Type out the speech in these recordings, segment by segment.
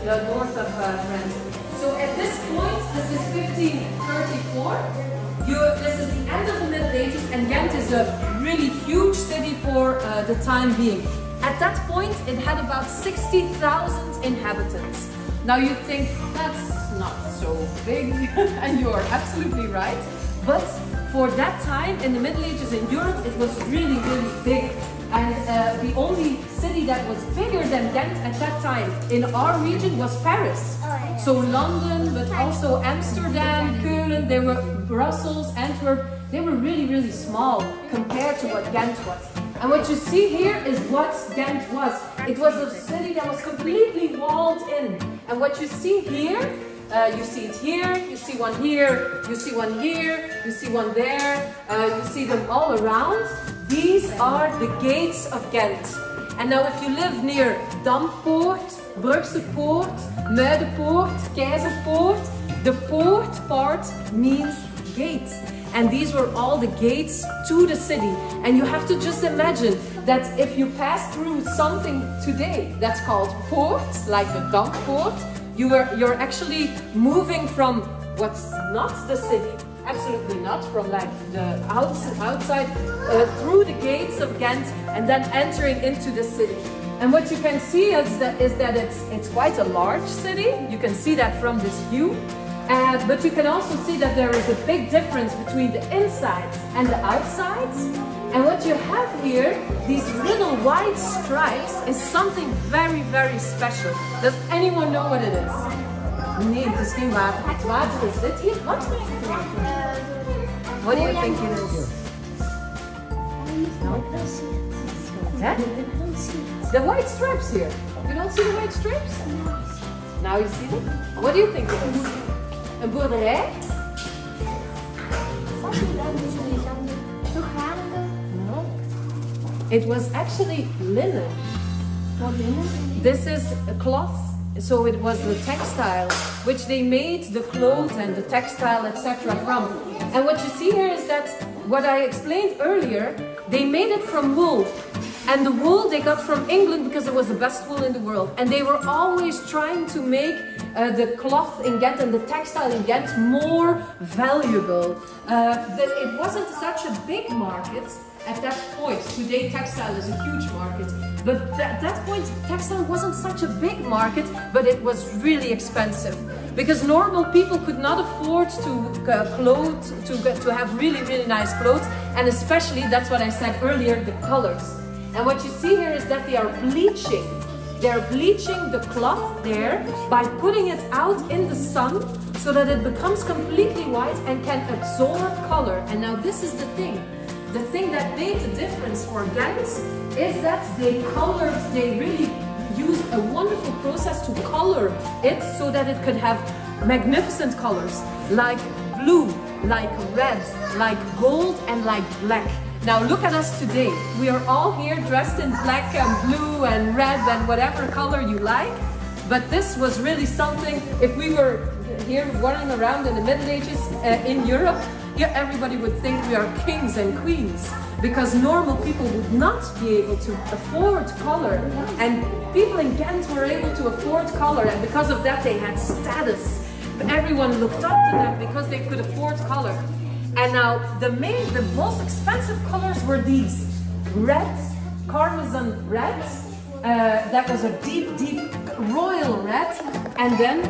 the north of France. So at this point, this is 1534. This is the end of the Middle Ages, and Gent is a really huge city for the time being. At that point, it had about 60,000 inhabitants. Now you think, that's not so big, and you are absolutely right. But for that time, in the Middle Ages in Europe, it was really, really big. And the only city that was bigger than Gent at that time in our region was Paris. So London, but also Amsterdam, Keulen, they were Brussels, Antwerp, they were really, really small compared to what Gent was. And what you see here is what Gent was. It was a city that was completely walled in. And what you see here, you see it here, you see one here, you see one here, you see one there, you see them all around. These are the gates of Gent. And now if you live near Dampoort, Brugse Poort, Muidenpoort, Keizerpoort, the poort part means gates. And these were all the gates to the city. And you have to just imagine that if you pass through something today that's called port, like the Dampoort, you're actually moving from what's not the city, absolutely not, from like the outside through the gates of Gent and then entering into the city. And what you can see is that it's quite a large city. You can see that from this view. But you can also see that there is a big difference between the insides and the outsides. And what you have here, these little white stripes, is something very, very special. Does anyone know what it is? Nee, het is geen water. Het water is dit hier. Wat? What do you think it is? No? That? The white stripes here. You don't see the white stripes? Now you see them? What do you think it is? Een boerderij? No. It was actually linen. What linen? This is a cloth. So it was the textile, which they made the clothes and the textile, etc. from. And what you see here is that, what I explained earlier, they made it from wool. And the wool they got from England because it was the best wool in the world. And they were always trying to make the cloth in Gent and the textile in Gent more valuable. It wasn't such a big market at that point. Today textile is a huge market. But at that point textile wasn't such a big market, but it was really expensive. Because normal people could not afford to have really, really nice clothes. And especially, that's what I said earlier, the colors. And what you see here is that they are bleaching. They're bleaching the cloth there by putting it out in the sun so that it becomes completely white and can absorb color. And now this is the thing. The thing that made the difference for Gent is that they really used a wonderful process to color it so that it could have magnificent colors like blue, like red, like gold and like black. Now look at us today. We are all here dressed in black and blue and red and whatever color you like. But this was really something, if we were here running around in the Middle Ages in Europe, yeah, everybody would think we are kings and queens. Because normal people would not be able to afford color. And people in Gent were able to afford color, and because of that they had status. Everyone looked up to them because they could afford color. And now the most expensive colors were these. Red, Parmesan red, that was a deep, deep royal red, and then,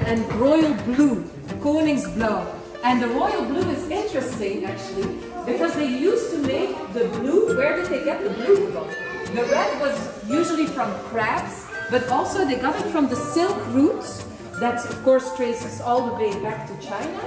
and royal blue, Koningsblauw. And the royal blue is interesting actually, because they used to make the blue, where did they get the blue from? The red was usually from crabs, but also they got it from the Silk Route, that of course traces all the way back to China.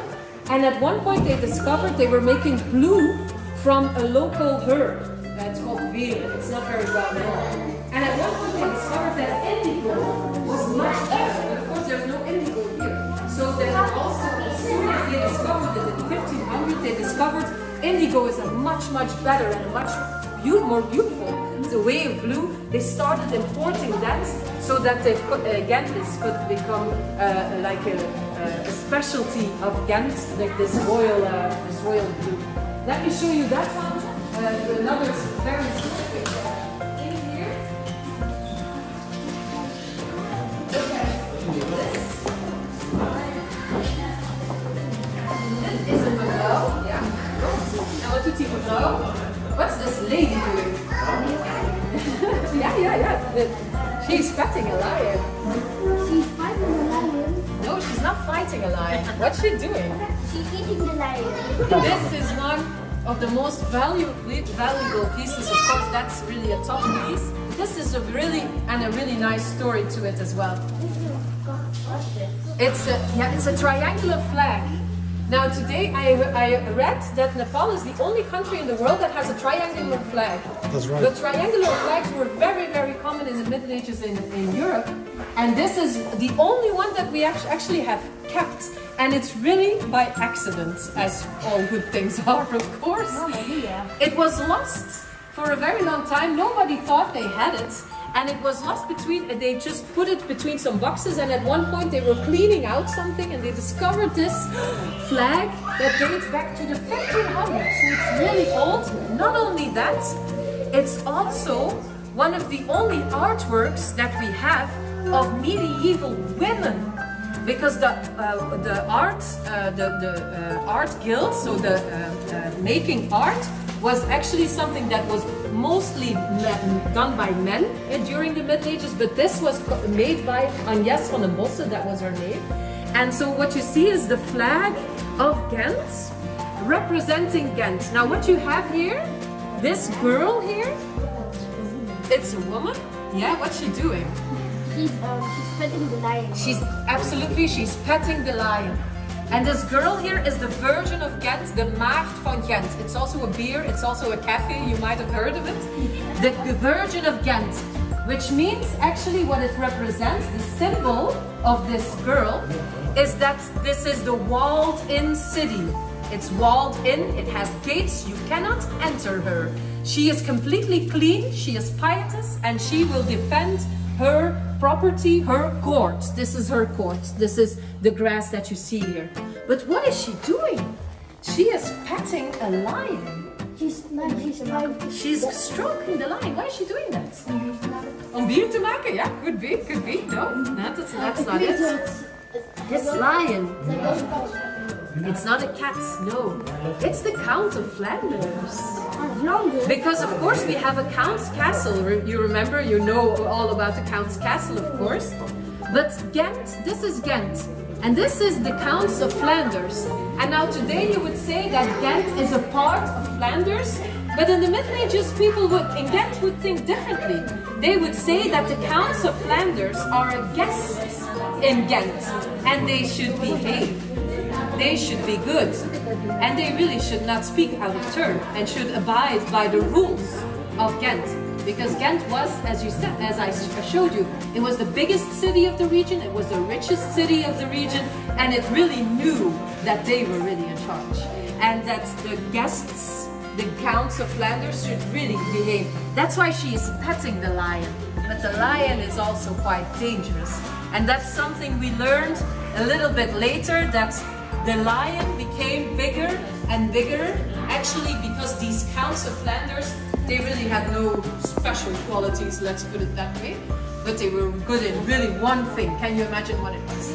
And at one point they discovered they were making blue from a local herb. It's called Wieren. It's not very well known. And at one point they discovered that indigo was much better. But of course there's no indigo here. So they were also, as soon as they discovered it in 1500, they discovered indigo is a much, much better and much more beautiful. The way of blue, they started importing that so that they could, Gent could become like a specialty of Gent, like this royal blue. Let me show you that one. Another very specific in here. Okay. No? What's this lady doing? yeah. She's petting a lion. She's fighting the lion. No, she's not fighting a lion. What's she doing? She's eating the lion. This is one of the most valuable pieces. Of course, that's really a top piece. This is a really nice story to it as well. It's a triangular flag. Now today I read that Nepal is the only country in the world that has a triangular flag. That's right. The triangular flags were very, very common in the Middle Ages in Europe. And this is the only one that we actually have kept. And it's really by accident, as all good things are, of course. It was lost for a very long time. Nobody thought they had it. And it was lost they just put it between some boxes, and at one point they were cleaning out something and they discovered this flag that dates back to the 1500s. So it's really old. Not only that, it's also one of the only artworks that we have of medieval women. Because the art guild, so the making art, was actually something that was mostly done by men during the Middle Ages, but this was made by Agnes van den Bosse, that was her name. And so what you see is the flag of Gent, representing Gent. Now what you have here, this girl here, it's a woman. Yeah, what's she doing? She's petting the lion. She's petting the lion. And this girl here is the Virgin of Gent, the Maagd van Gent. It's also a beer, it's also a cafe, you might have heard of it. The Virgin of Gent, which means actually what it represents, the symbol of this girl, is that this is the walled-in city. It's walled in, it has gates, you cannot enter her. She is completely clean, she is pietous, and she will defend her property, her court. This is her court. This is the grass that you see here. But what is she doing? She is petting a lion. She's stroking the lion. Why is she doing that? Om bier te maken? Yeah, could be. No, that's not it. This lion. It's not a cat, no. It's the Count of Flanders. Because of course we have a Count's castle. You remember, you know all about the Count's castle, of course. But Gent, this is Gent. And this is the Counts of Flanders. And now today you would say that Gent is a part of Flanders. But in the Middle Ages, people in Gent would think differently. They would say that the Counts of Flanders are guests in Gent. And they should behave. They should be good, and they really should not speak out of turn and should abide by the rules of Gent. Because Gent was, as I showed you, it was the biggest city of the region, it was the richest city of the region, and it really knew that they were really in charge. And that the guests, the Counts of Flanders, should really behave. That's why she is petting the lion. But the lion is also quite dangerous. And that's something we learned a little bit later, that the lion became bigger and bigger, actually because these Counts of Flanders, they really had no special qualities, let's put it that way, but they were good in really one thing. Can you imagine what it was?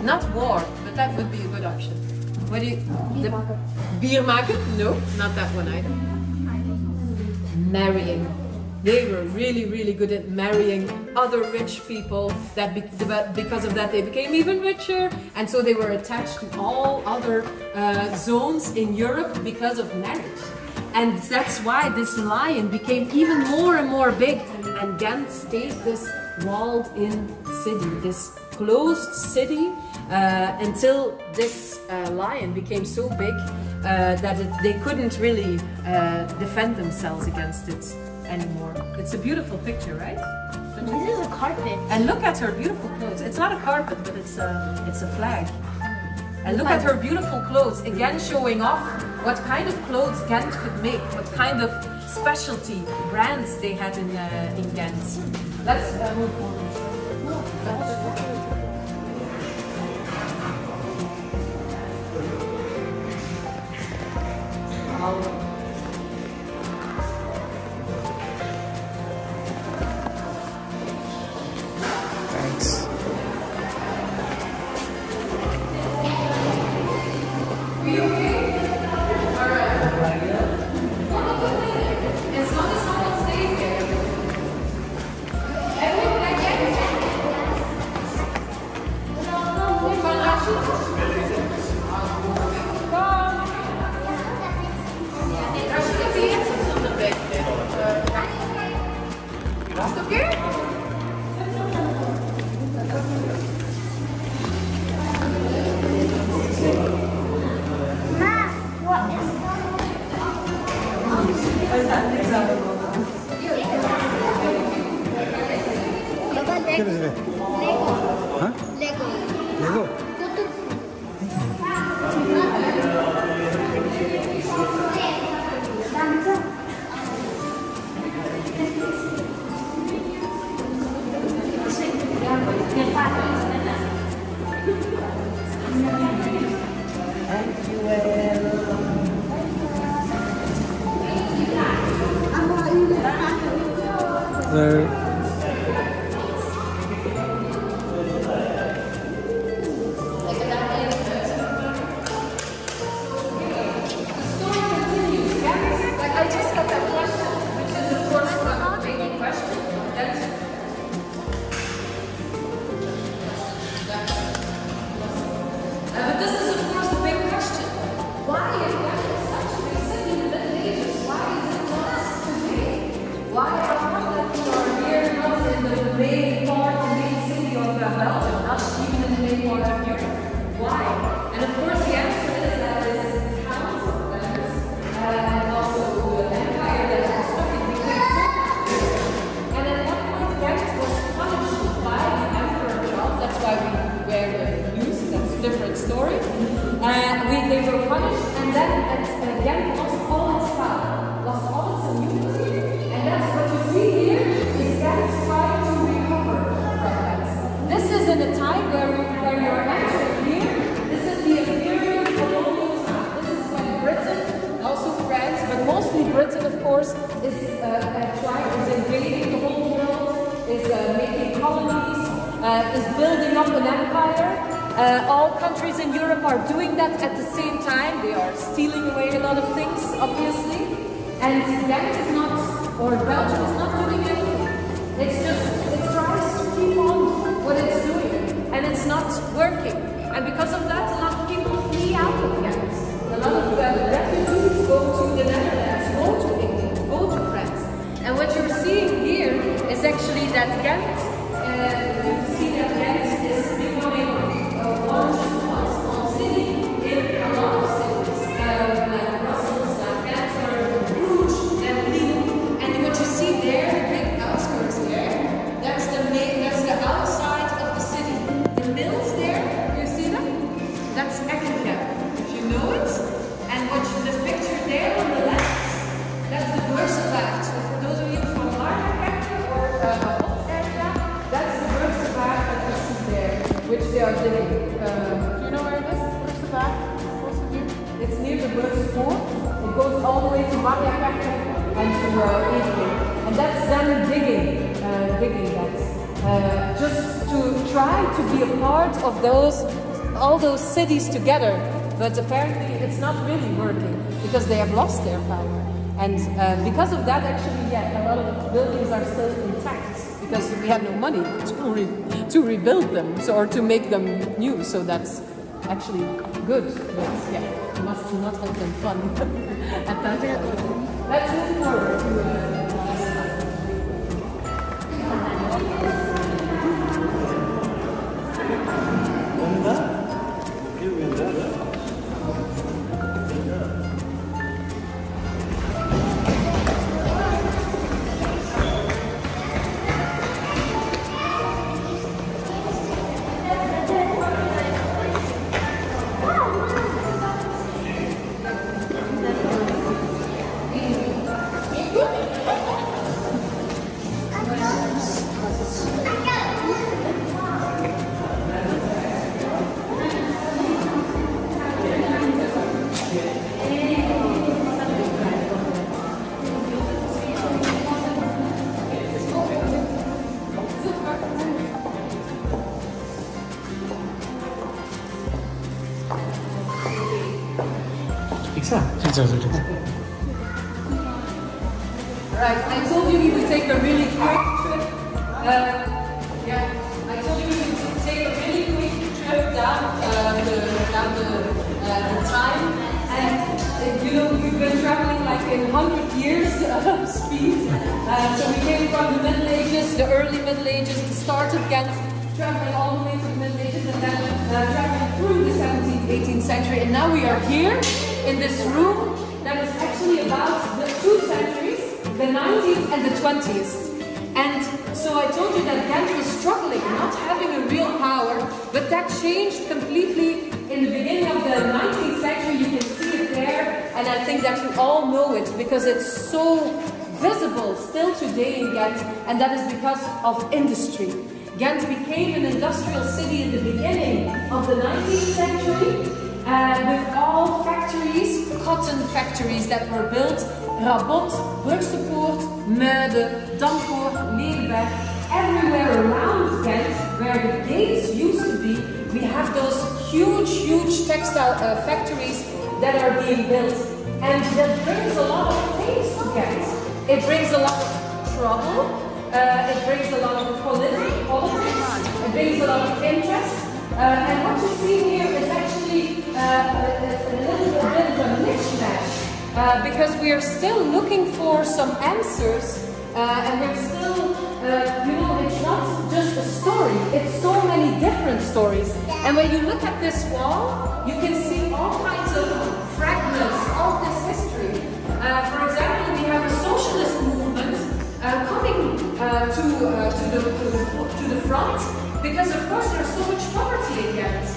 Not war, but that would be a good option. What do you... Bier maken? No, not that one either. Marrying. They were really, really good at marrying other rich people. Because of that, they became even richer. And so they were attached to all other zones in Europe because of marriage. And that's why this lion became even more and more big. And Gent stayed this walled-in city, this closed city, until this lion became so big that they couldn't really defend themselves against it anymore. It's a beautiful picture, right? This is a carpet. And look at her beautiful clothes. It's not a carpet, but it's a flag. And look at her beautiful clothes, again showing off what kind of clothes Gent could make, what kind of specialty brands they had in Gent. Let's move forward. Thanks. Are you okay? All right. here? ¿Qué les ve? ¿Ah? Lego. ¿Lego? Hello. I just got that question, which is of course the main question. But this is of course the big question. Why is such a big city in the Middle Ages? Why is it not today? Why are Holland or here not in the main part, the main city of Belgium, not even in the main part of Europe? Why? And of course the answer is that this counts of them, and also the empire that was constructed became so much. And at one point Gent was punished by the Emperor Charles. That's why we wear the news. That's a different story. They were punished, and then Gent lost all its power, lost all its immunity, and that's what you see here is Gent trying to recover from that. This is in a time where you're entering here. This is the imperial colonial time. This is when Britain, also France, but mostly Britain, of course, is invading the whole world, is making colonies, is building up an empire. All countries in Europe are doing that at the same time. They are stealing away a lot of things, obviously. And Gent is not, or Belgium is not doing anything. It's just, it tries to keep on what it's doing, and it's not working. And because of that, a lot of people flee out of Gent. A lot of refugees go to the Netherlands, go to England, go to France. And what you're seeing here is actually that Gent, you see that Gent is becoming one small city in a lot of cities, like Brussels, like Antwerp, Bruges, and Lille. And what you see there, the big outskirts there, that's the outside of the city. The mills there, you see them? That's Eckenkamp, if you know it. And the picture there on the left, that's the Burgervaart. So for those of you from Marken or Hot area, that's the Burgervaart that you see there, which they are digging. Do you know where it is? Burgervaart? Most of you? It's near the Burgerpoort. It goes all the way to Marken and to Evening. And that's them digging that. Just to try to be a part of all those cities together. But apparently it's not really working because they have lost their power. And because of that, actually, yeah, a lot of the buildings are still intact because we have no money to rebuild them, or to make them new. So that's actually good. But yeah, it must not have been fun at that point. Let's move forward to next slide. Right, I told you we would take a really quick trip. I told you we would take a really quick trip down the time. And you know, we've been traveling like in 100 years of speed. So we came from the Middle Ages, the early Middle Ages, the start of Ghent, traveling all the way to the Middle Ages, and then traveling through the 17th, 18th century. And now we are here in this room that is actually about the 2 centuries, the 19th and the 20th. And so I told you that Ghent was struggling, not having a real power, but that changed completely in the beginning of the 19th century. You can see it there, and I think that you all know it because it's so visible still today in Ghent, and that is because of industry. Ghent became an industrial city in the beginning of the 19th century with all factories, cotton factories that were built. Rabot, Brugse Poort, Muiden, Dampoort, Ledenberg, everywhere around Ghent, where the gates used to be, we have those huge textile factories that are being built. And that brings a lot of things to Ghent. It brings a lot of trouble, it brings a lot of politics, it brings a lot of interest. And what you see here is actually a little bit of a mishmash. Because we are still looking for some answers, and we're still, you know, it's not just a story, it's so many different stories. And when you look at this wall, you can see all kinds of fragments of this history. For example, we have a socialist movement coming to the front, because of course there's so much poverty in Ghent.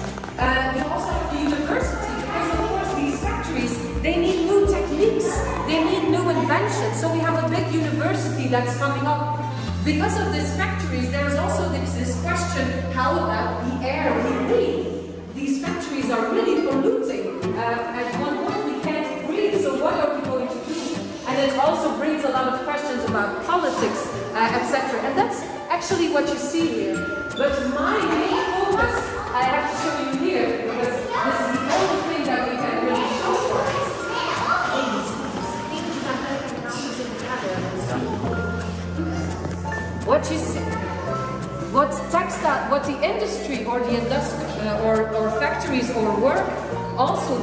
You also have the university, because of course these factories, they need new techniques, they need new inventions. So we have a big university that's coming up. Because of these factories, there's also this question, how about the air we breathe? These factories are really polluting. At one point we can't breathe, so what are we going to do? And it also brings a lot of questions about politics, etc. And that's actually what you see here. But my main focus, I have to show you here, because this is the only thing that we can really show for it. What you see, what the industry or the or factories or work also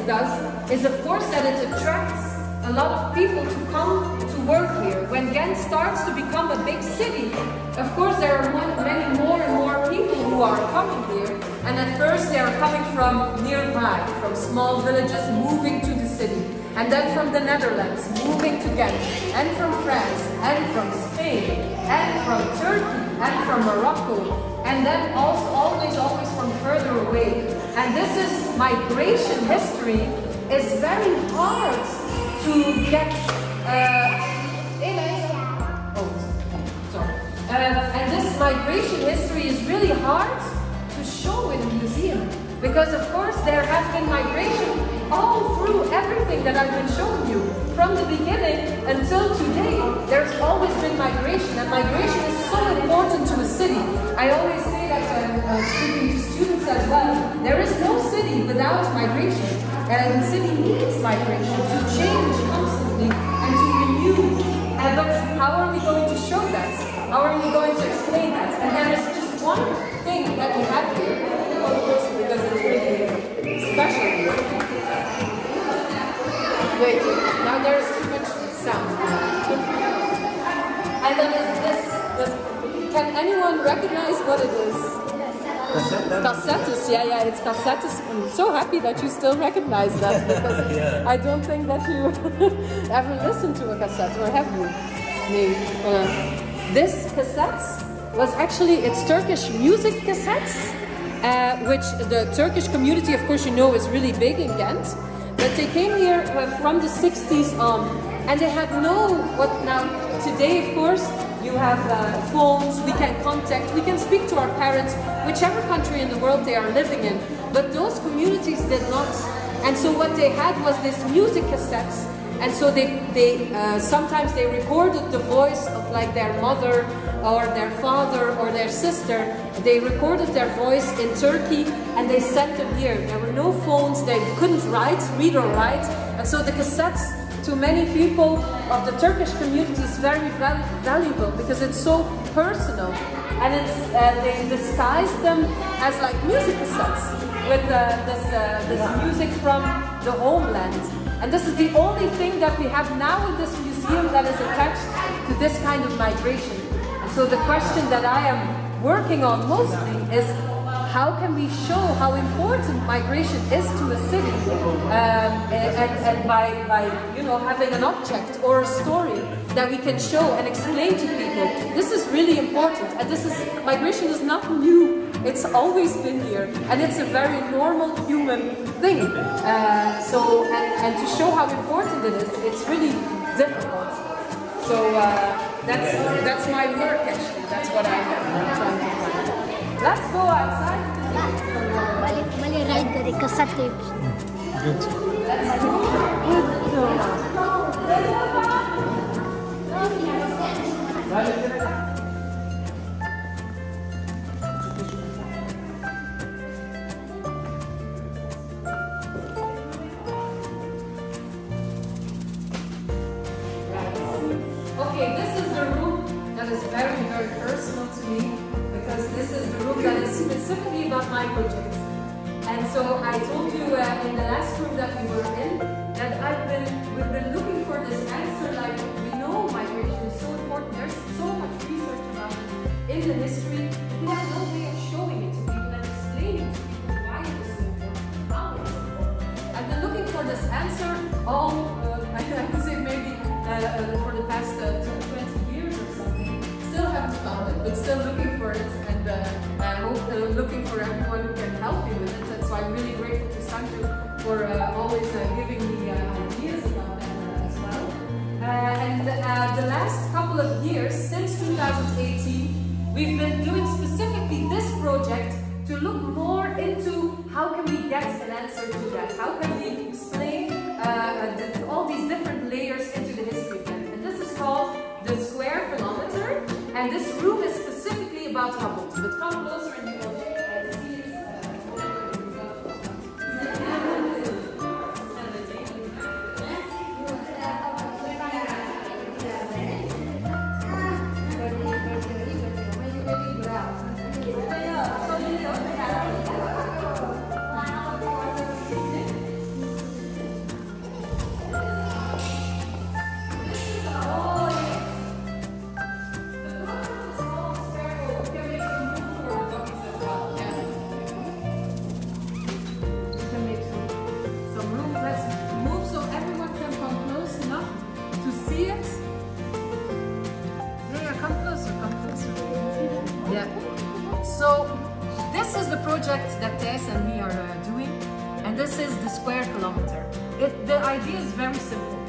does is, of course, that it attracts a lot of people to come to work here. When Ghent starts to become a big city, of course there are many more and more people who are coming here. And at first they are coming from nearby, from small villages, moving to the city. And then from the Netherlands, moving to Ghent. And from France, and from Spain, and from Turkey, and from Morocco. And then also always from further away. And this is migration history. It's very hard to get and this migration history is really hard to show in a museum, because of course there has been migration all through everything that I've been showing you. From the beginning until today, there's always been migration, and migration is so important to a city. I always say that speaking to students as well, there is no city without migration. And the city needs migration to change constantly and to renew. But how are we going to show that? How are we going to explain that? And there is just one thing that we have here, because it's really special here. Wait, now there's too much sound. And then is this, can anyone recognize what it is? Cassettes, yeah, it's cassettes. I'm so happy that you still recognize that, because yeah. I don't think that you ever listened to a cassette, or have you? This cassette was actually, it's Turkish music cassettes, which the Turkish community, of course, you know, is really big in Ghent. But they came here from the 60s on, and they had now today, of course, you have phones, we can contact, we can speak to our parents, whichever country in the world they are living in. But those communities did not. And so what they had was these music cassettes. And so they sometimes they recorded the voice of like their mother or their father or their sister. They recorded their voice in Turkey and they sent them here. There were no phones, they couldn't read or write. And so the cassettes, to many people of the Turkish community, is very valuable because it's so personal, and they disguise them as like music cassettes with this music from the homeland. And this is the only thing that we have now in this museum. museum that is attached to this kind of migration. And so the question that I am working on mostly is, how can we show how important migration is to a city, and by you know, having an object or a story that we can show and explain to people. This is really important, and migration is not new. It's always been here, and it's a very normal human thing. And to show how important it is, it's really difficult. So that's my work actually. That's what I'm trying to find. Let's go outside. Mali ride dari kasate. Good. Okay, this is the room that is very, very personal to me, because this is the room that is specifically about my project. And so I told you in the last room that we were in that we've been looking for this answer. Like, we know migration is so important. There's so much research about it in the history. We have no way of showing it to people and explaining to people why it is so important, how it is important. I've been looking for this answer I would say maybe for the past 20 years or something. Still haven't found it, but still looking for it, and I hope looking for everyone who can help me with it. And so I'm really grateful to Sanju for always giving me ideas about that as well. And the last couple of years, since 2018, we've been doing specifically this project to look more into how can we get an answer to that? How can we explain all these different layers into the history of Gent? And this is called the Square Kilometer, and this room is specifically about Hubble. But come closer and you will see it. So this is the project that Thijs and me are doing, and this is the Square Kilometer. The idea is very simple.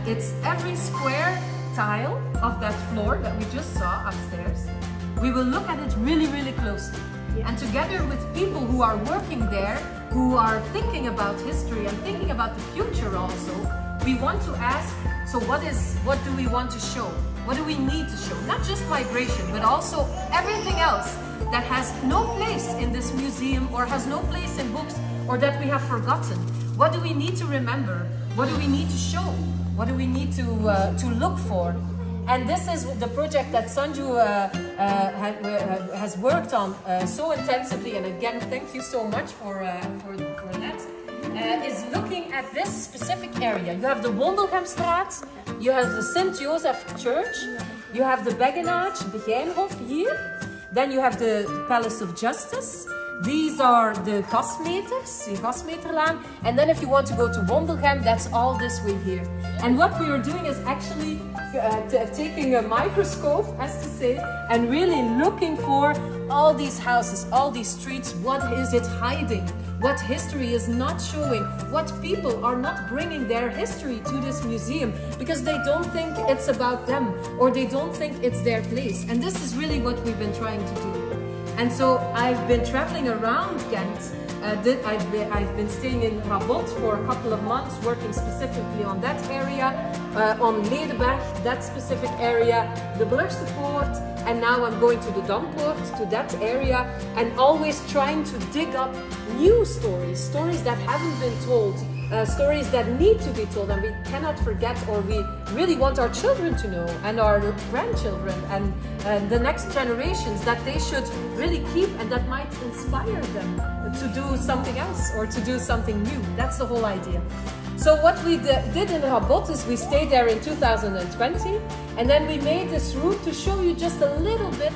It's every square tile of that floor that we just saw upstairs. We will look at it really, really closely. And together with people who are working there, who are thinking about history and thinking about the future also, we want to ask, so what do we want to show? What do we need to show? Not just migration, but also everything else that has no place in this museum or has no place in books or that we have forgotten. What do we need to remember? What do we need to show? What do we need to look for? And this is the project that Sanju has worked on so intensively, and again, thank you so much for that. Is looking at this specific area. You have the Wandelgemstraat, you have the St. Joseph Church, you have the Beggenage, the Geinhof here, then you have the Palace of Justice. These are the Gasmeters, the Gasmeterlaan, and then if you want to go to Wondelgem, that's all this way here. And what we are doing is actually taking a microscope, as to say, and really looking for all these houses, all these streets. What is it hiding? What history is not showing? What people are not bringing their history to this museum because they don't think it's about them or they don't think it's their place. And this is really what we've been trying to do. And so I've been traveling around Gent. I've been staying in Rabot for a couple of months, working specifically on that area, on Ledenberg, that specific area, the Brugse Poort, and now I'm going to the Dampoort, to that area, and always trying to dig up new stories, stories that haven't been told, stories that need to be told and we cannot forget, or we really want our children to know, and our grandchildren and the next generations, that they should really keep, and that might inspire them to do something else or to do something new. That's the whole idea. So what we did in Rabot is we stayed there in 2020, and then we made this route to show you just a little bit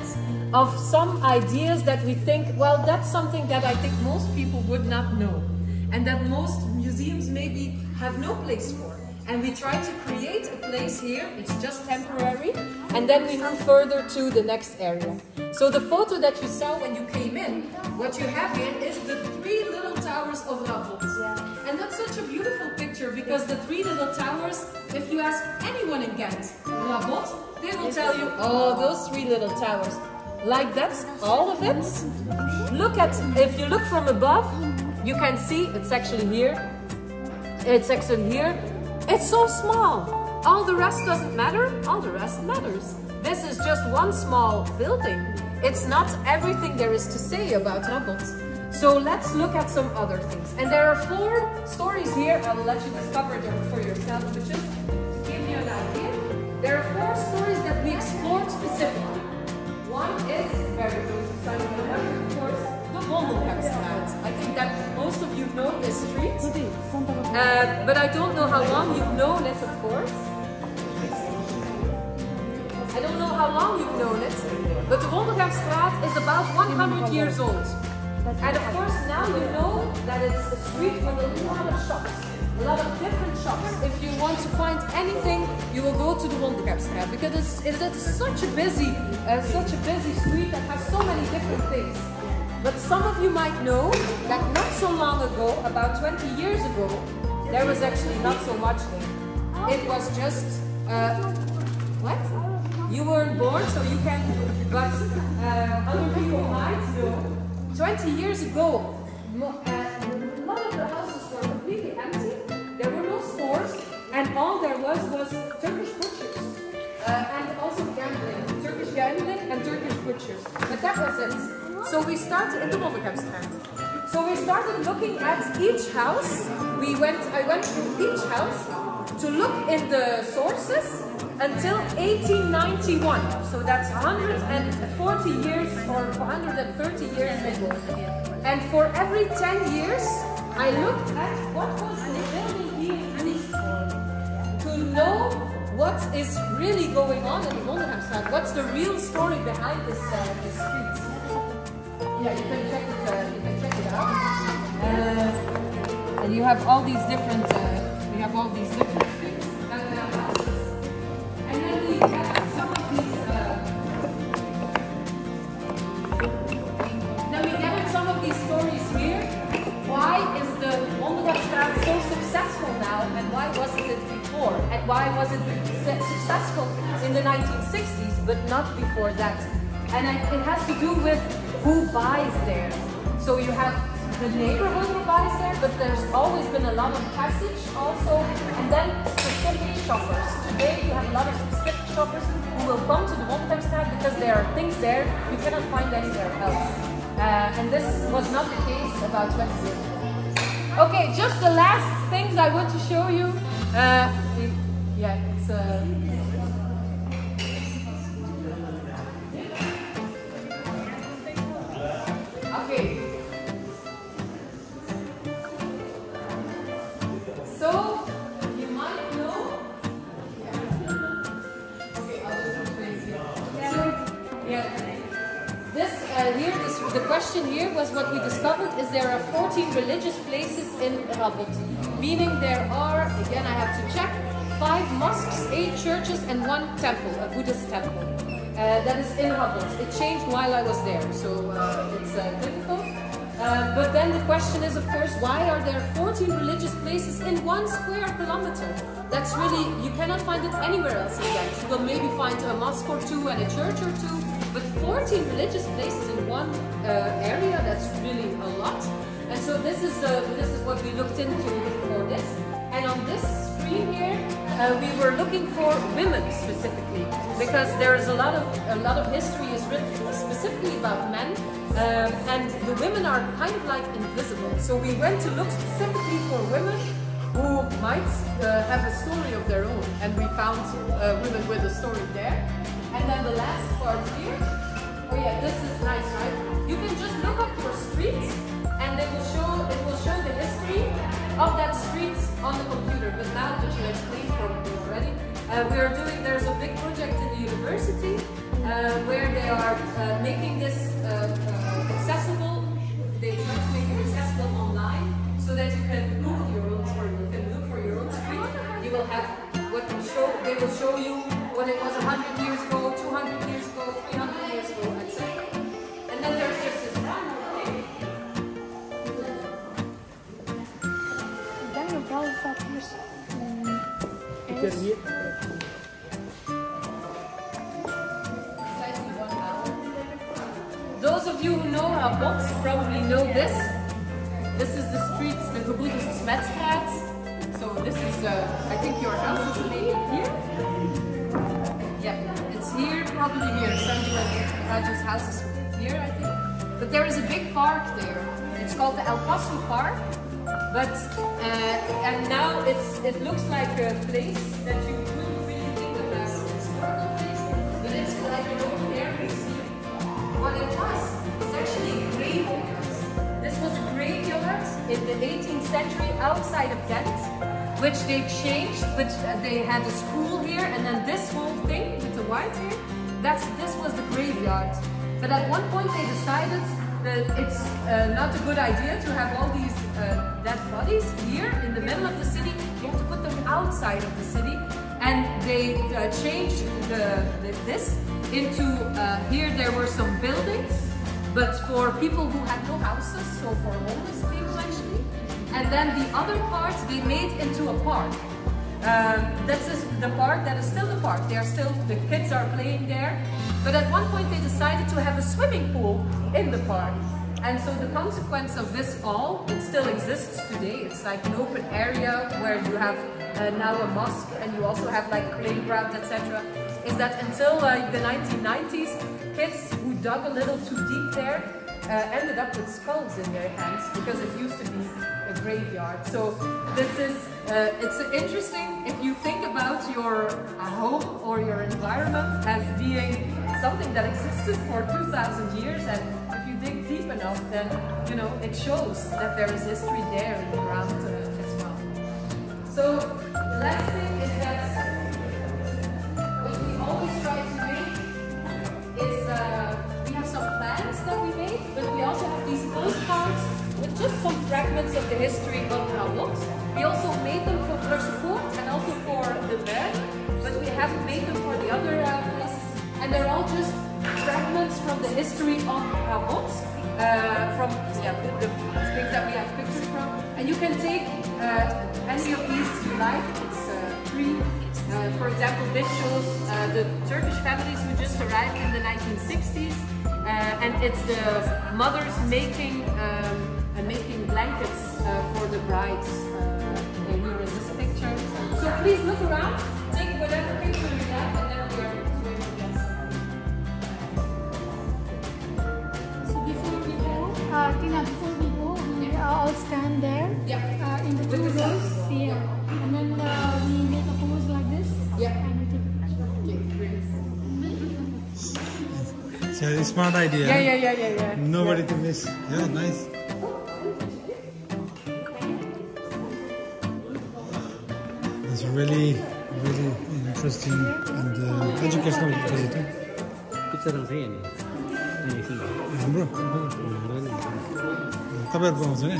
of some ideas that we think, well, that's something that I think most people would not know, and that most museums maybe have no place for. And we try to create a place here, it's just temporary, and then we move further to the next area. So the photo that you saw when you came in, what you have here is the 3 little towers of Rabot. And that's such a beautiful picture, because the 3 little towers, if you ask anyone in Gent, Rabot, they will tell you, oh, those 3 little towers. Like that's all of it. Look at, if you look from above, you can see it's actually here. It's actually here. It's so small. All the rest doesn't matter. All the rest matters. This is just one small building. It's not everything there is to say about Rabot. So let's look at some other things. And there are 4 stories here. I will let you discover them for yourself, but just to give you an idea. There are 4 stories that we explored specifically. One is very close to Simon, of course, the Wandelhemstraat. I think that most of you know this street, but I don't know how long you've known it, of course. I don't know how long you've known it, but the Wandelhemstraat is about 100 years old. And of course now you know that it's a street with a lot of shops, a lot of different shops. If you want to find anything, you will go to the Wandelhemstraat, because it's such a busy street that has so many different things. But some of you might know that not so long ago, about 20 years ago, there was actually not so much there. It was just, what? You weren't born, so you can, but other people might know. 20 years ago, a lot of the houses were completely empty. There were no stores, and all there was Turkish butchers, and also gambling, Turkish gambling and Turkish butchers. But that was it. So we started in the Wandelhemstraat. So we started looking at each house. I went through each house to look in the sources until 1891. So that's 140 years or 130 years ago. And for every 10 years, I looked at what was the building being used for, to know what is really going on in the Wandelhemstraat. What's the real story behind this street? Yeah, you can check it out. And you have all these different things. And then we have some of these. Then we get in some of these stories here. Why is the Wandelhemstraat so successful now, and why wasn't it before? And why was it successful in the 1960s, but not before that? And it has to do with who buys there. So you have the neighborhood who buys there, but there's always been a lot of passage also, and then specific shoppers. Today you have a lot of specific shoppers who will come to the Wandelhemstraat because there are things there you cannot find anywhere else. And this was not the case about 20 years ago. Okay, just the last things I want to show you. Yeah, it's okay. So you might know. Okay, I'll just go crazy. So yeah, the question here was what we discovered is there are 14 religious places in Rabot, meaning there are, again I have to check, 5 mosques, 8 churches, and 1 temple, a Buddhist temple. That is in Rabot. It changed while I was there, so it's difficult. But then the question is, of course, why are there 14 religious places in 1 square kilometer? That's really, you cannot find it anywhere else in Gent. You will maybe find a mosque or 2 and a church or 2, but 14 religious places in 1 area, that's really a lot. And so this is what we looked into for this. And on this screen here, we were looking for women specifically, because there is a lot of history is written specifically about men, and the women are kind of like invisible. So we went to look specifically for women who might have a story of their own, and we found women with a story there. And then the last part here, oh yeah, this is nice, right? You can just look up your street, and it will show the history of that street on the computer, but now that you explained probably already, there's a big project in the university where they are making this accessible. They try to make it accessible online so that you can Google your own, or you can look for your own street. You will have they will show you what it was 100 years ago, 200 years ago, 300 years ago, etc. And then there's just this one thing. Dan nog wel vakjes. Those of you who know Rabot probably know this. This is the streets, the Gebroeders Smetstraat. So this is, I think your house is maybe here. Yeah, it's here, probably here. Samuel Raju's house is here, I think. But there is a big park there. It's called the El Paso Park. But and now it looks like a place that you wouldn't really think of as a historical place, but it's like an open air museum. What it was actually graveyards. This was a graveyard in the 18th century outside of Gent, which they changed, but they had a school here, and then this whole thing with the white here, this was the graveyard. But at one point they decided that it's not a good idea to have all these dead bodies here in the middle of the city. You have to put them outside of the city, and they changed this into here there were some buildings, but for people who had no houses, so for homeless people actually. And then the other part they made into a park. This is the park that is still the park. The kids are playing there. But at one point they decided to have a swimming pool in the park. And so the consequence of this all, it still exists today. It's like an open area where you have now a mosque, and you also have like playgrounds, etc. Is that until the 1990s, kids who dug a little too deep there ended up with skulls in their hands because it used to be a graveyard. So this is, it's interesting if you think about your home or your environment as being something that existed for 2,000 years, and if you dig deep enough, then you know it shows that there is history there in the ground as well. So the last thing is that what we always try to make is we have some plans that we make, but we also have these postcards with just some fragments of the history of Rabot. We also made them for support and also for the bed, but we haven't made them for the other places. And they're all just fragments from the history of Rabot, from the things that we have pictures from. And you can take any of these you like. It's free. For example, this shows the Turkish families who just arrived in the 1960s, and it's the mothers making blankets for the brides. Here is this picture. So please look around, take whatever picture you have, and then we are going to get some. So before we go, Tina, before we go, we all stand there in the two rows. Yeah. And then we make a pose like this. Yeah. And we take a picture. Okay, great. It's a smart idea. Yeah. Nobody to miss. Yeah, nice. It's really interesting and educational visitor. Picture of rain. Bro. तपाईँहरूको आउँछ नि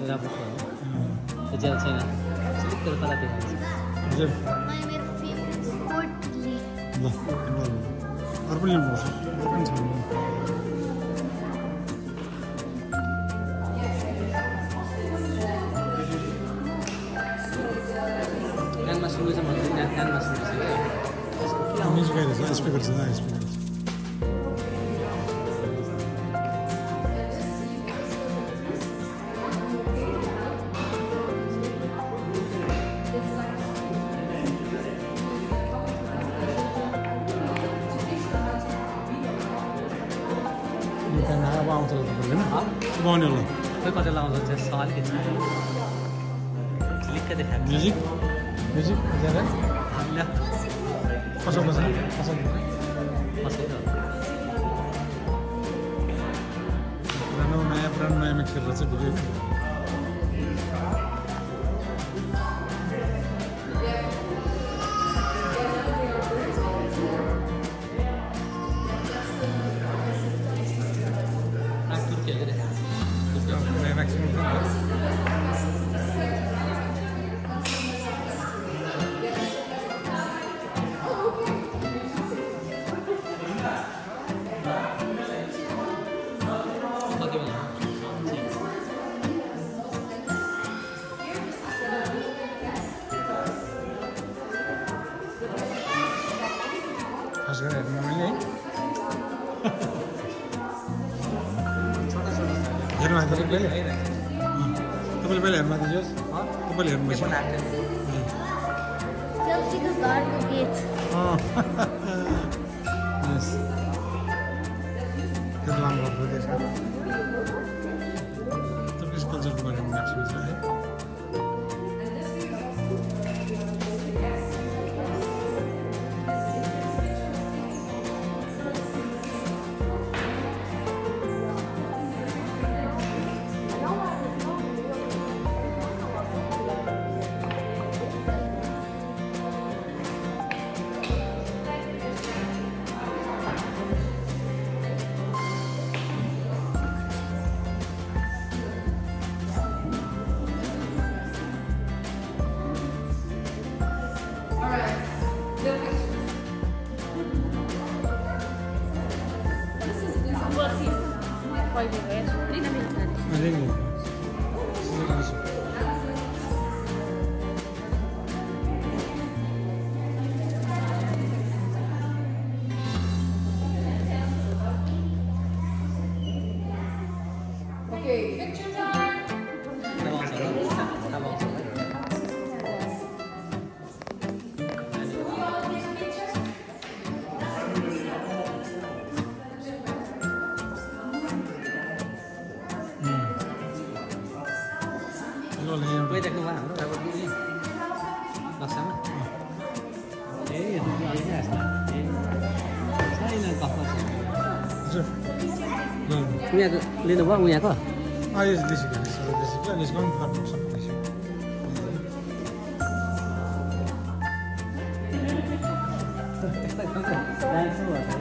राम्रो छ हो jail छैन सिक्कर तल देखाउँछ हजुर My favorite sport league. ल अरू पनि ल्याउनुपर्छ अरू पनि छ कानमा सुन्दैछ भन्दै कानमा सुन्दैछ क्या म्युजिक आइरहेछ स्पिकर छ स्पिकर अब आउँछ गाउने होला खोइ कति लाउँछ त्यस अलिकति लिक्क देखाएको म्युजिक ज्यादा ल कसो कसै पुरानो नयाँ मिक्स गरेर चाहिँ भिडियो हेर्नुभएको थियो पहिले तपाईँले पहिला हेर्नुभएको थियो तपाईँले हेर्नुभएछ चेल्सीको घरको गेट त्यो लामो भएको देश तपाईँको कल्चरको बारेमा मान्छे है Okay, picture time. Quay ra không vào nó đâu đi. Lọt sáng. Thế thì nó đi là sao? Đây là cọc lọt sáng. Nhà lên đâu nhà có? Yes, this is and it's going to happen something. Đang xuống rồi.